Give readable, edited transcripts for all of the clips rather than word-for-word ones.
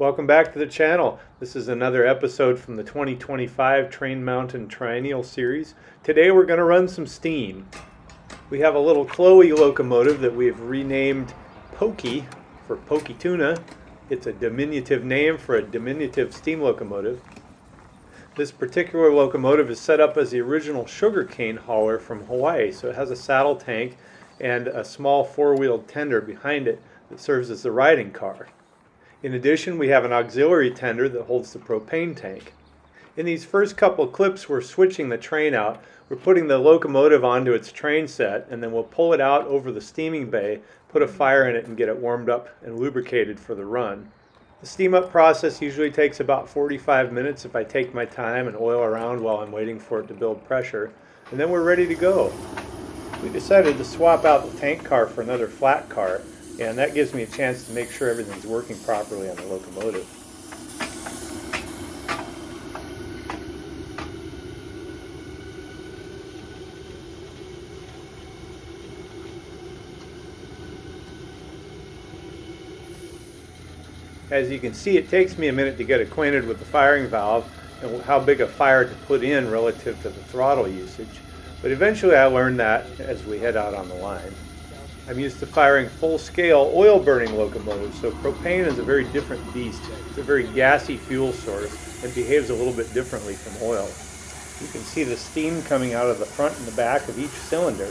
Welcome back to the channel. This is another episode from the 2025 Train Mountain Triennial series. Today we're going to run some steam. We have a little Chloe locomotive that we've renamed Pokey for Pokey Tuna. It's a diminutive name for a diminutive steam locomotive. This particular locomotive is set up as the original sugarcane hauler from Hawaii, so it has a saddle tank and a small four-wheeled tender behind it that serves as the riding car. In addition, we have an auxiliary tender that holds the propane tank. In these first couple clips, we're switching the train out. We're putting the locomotive onto its train set, and then we'll pull it out over the steaming bay, put a fire in it, and get it warmed up and lubricated for the run. The steam up process usually takes about 45 minutes if I take my time and oil around while I'm waiting for it to build pressure, and then we're ready to go. We decided to swap out the tank car for another flat car, and that gives me a chance to make sure everything's working properly on the locomotive. As you can see, it takes me a minute to get acquainted with the firing valve and how big a fire to put in relative to the throttle usage, but eventually I learned that as we head out on the line. I'm used to firing full-scale oil-burning locomotives, so propane is a very different beast. It's a very gassy fuel source and behaves a little bit differently from oil. You can see the steam coming out of the front and the back of each cylinder.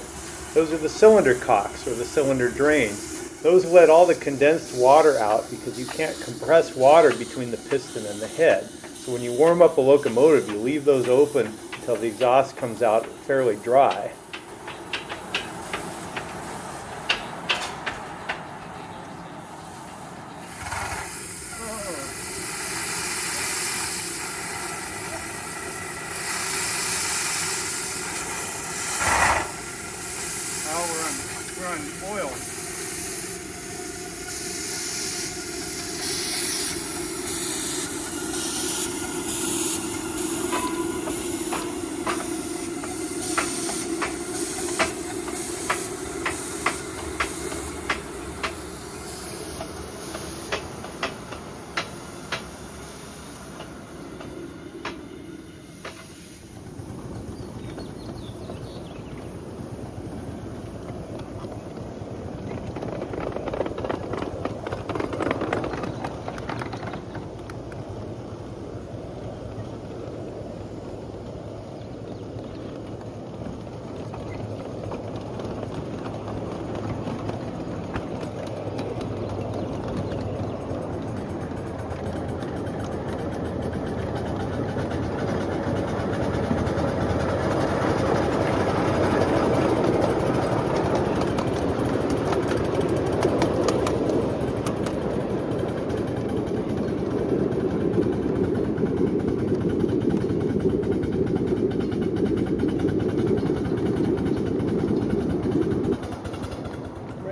Those are the cylinder cocks, or the cylinder drains. Those let all the condensed water out because you can't compress water between the piston and the head. So when you warm up a locomotive, you leave those open until the exhaust comes out fairly dry. We're on oil.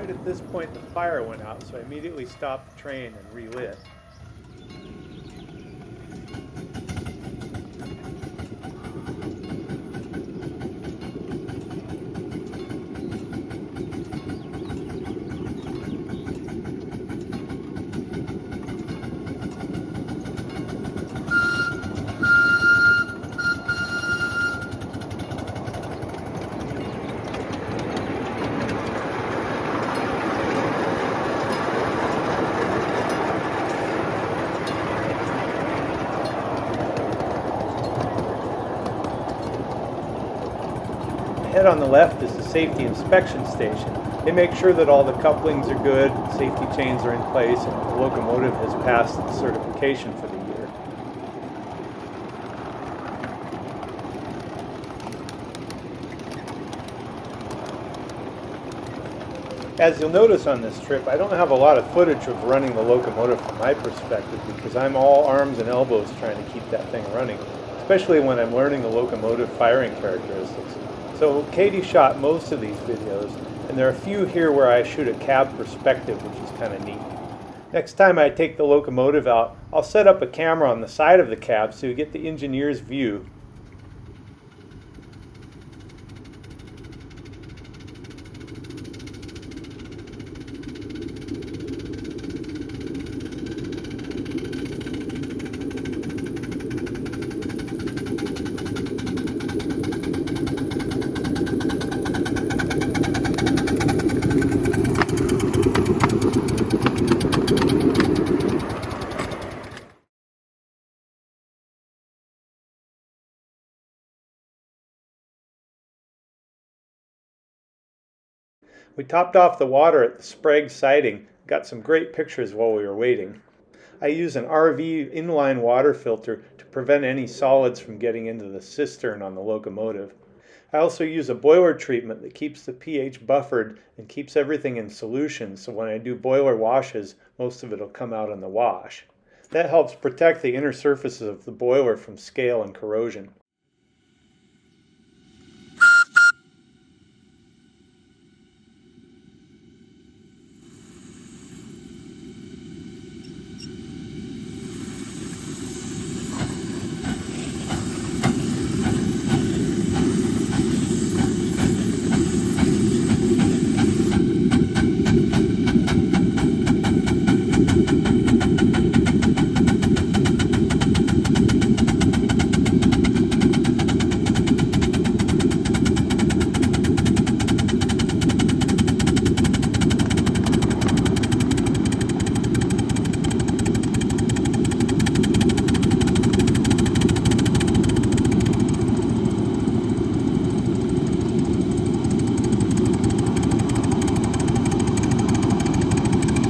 At this point the fire went out, so I immediately stopped the train and relit. Head on the left is the safety inspection station. They make sure that all the couplings are good, safety chains are in place, and the locomotive has passed the certification for the year. As you'll notice on this trip, I don't have a lot of footage of running the locomotive from my perspective because I'm all arms and elbows trying to keep that thing running, especially when I'm learning the locomotive firing characteristics. So Katie shot most of these videos, and there are a few here where I shoot a cab perspective, which is kind of neat. Next time I take the locomotive out, I'll set up a camera on the side of the cab so you get the engineer's view. We topped off the water at the Sprague siding, got some great pictures while we were waiting. I use an RV inline water filter to prevent any solids from getting into the cistern on the locomotive. I also use a boiler treatment that keeps the pH buffered and keeps everything in solution, so when I do boiler washes, most of it will come out in the wash. That helps protect the inner surfaces of the boiler from scale and corrosion.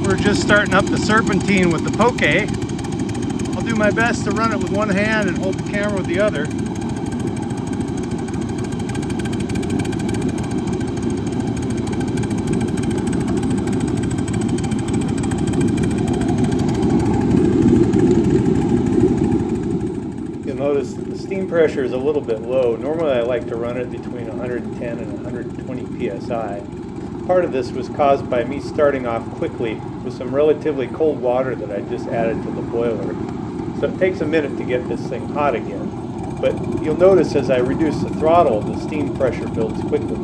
We're just starting up the serpentine with the poke. I'll do my best to run it with one hand and hold the camera with the other. You'll notice that the steam pressure is a little bit low. Normally I like to run it between 110 and 120 psi. Part of this was caused by me starting off quickly with some relatively cold water that I just added to the boiler. So it takes a minute to get this thing hot again. But you'll notice as I reduce the throttle, the steam pressure builds quickly.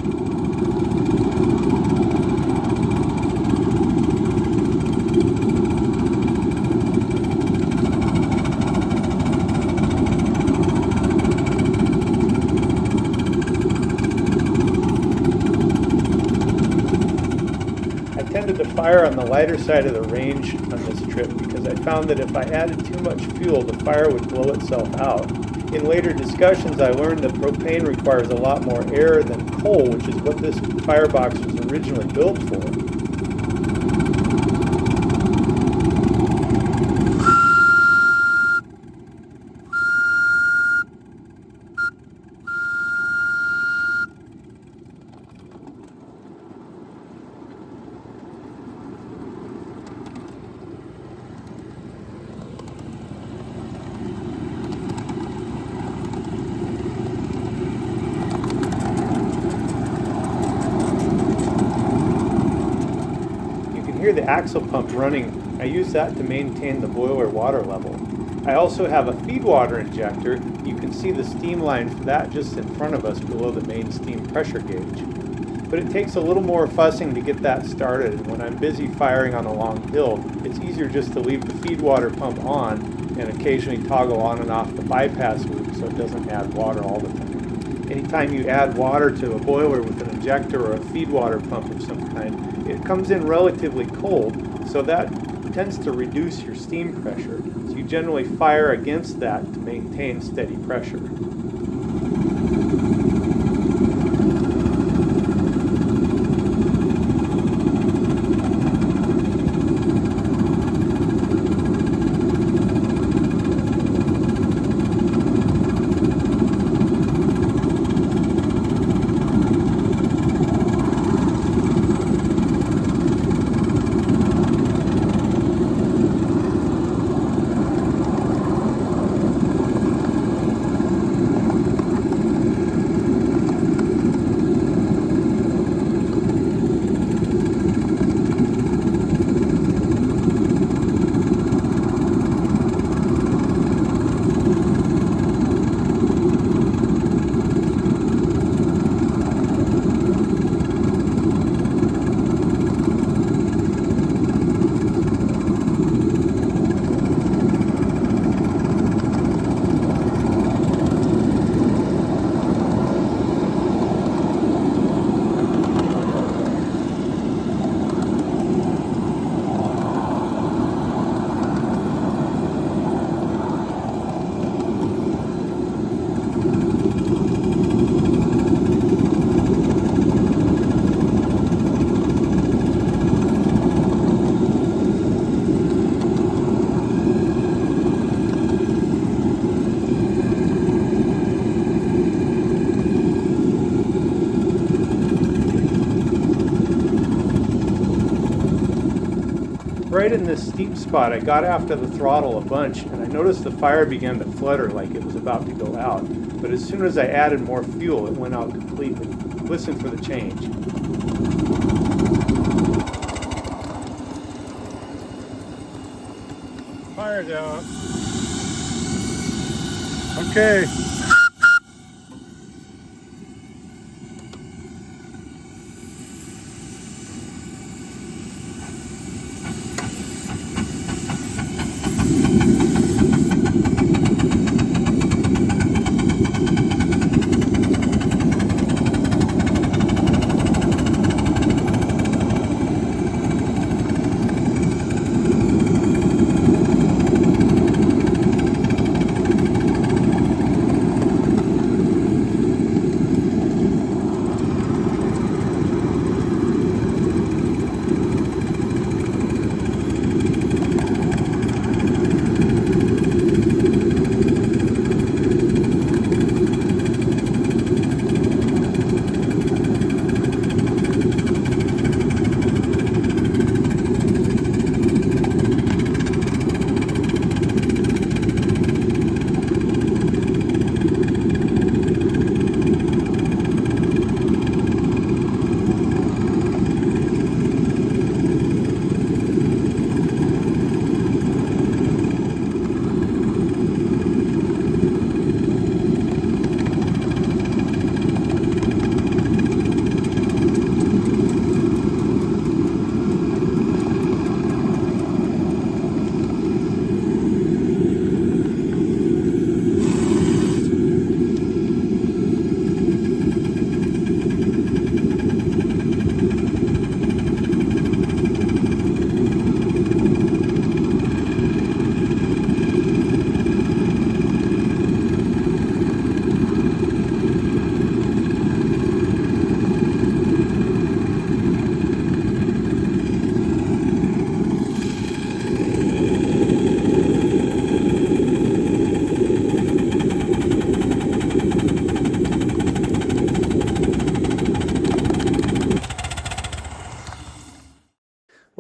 I tended to fire on the lighter side of the range on this trip because I found that if I added too much fuel, the fire would blow itself out. In later discussions, I learned that propane requires a lot more air than coal, which is what this firebox was originally built for. Hear the axle pump running. I use that to maintain the boiler water level. I also have a feed water injector. You can see the steam line for that just in front of us below the main steam pressure gauge. But it takes a little more fussing to get that started, and when I'm busy firing on a long hill, it's easier just to leave the feed water pump on and occasionally toggle on and off the bypass loop so it doesn't add water all the time. Anytime you add water to a boiler with an injector or a feed water pump of some kind, it comes in relatively cold, so that tends to reduce your steam pressure. So you generally fire against that to maintain steady pressure. right in this steep spot, I got after the throttle a bunch, and I noticed the fire began to flutter like it was about to go out. But as soon as I added more fuel, it went out completely. Listen for the change. Fire's out. Okay.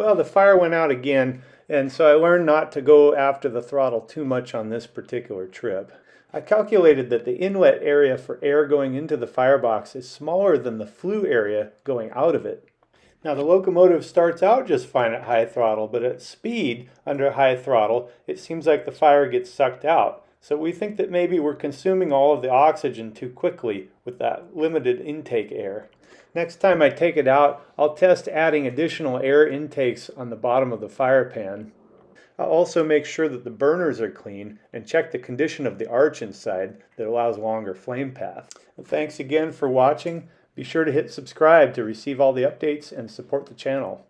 Well, the fire went out again, and so I learned not to go after the throttle too much on this particular trip. I calculated that the inlet area for air going into the firebox is smaller than the flue area going out of it. Now, the locomotive starts out just fine at high throttle, but at speed under high throttle, it seems like the fire gets sucked out. So we think that maybe we're consuming all of the oxygen too quickly with that limited intake air. Next time I take it out, I'll test adding additional air intakes on the bottom of the fire pan. I'll also make sure that the burners are clean and check the condition of the arch inside that allows longer flame path. Thanks again for watching. Be sure to hit subscribe to receive all the updates and support the channel.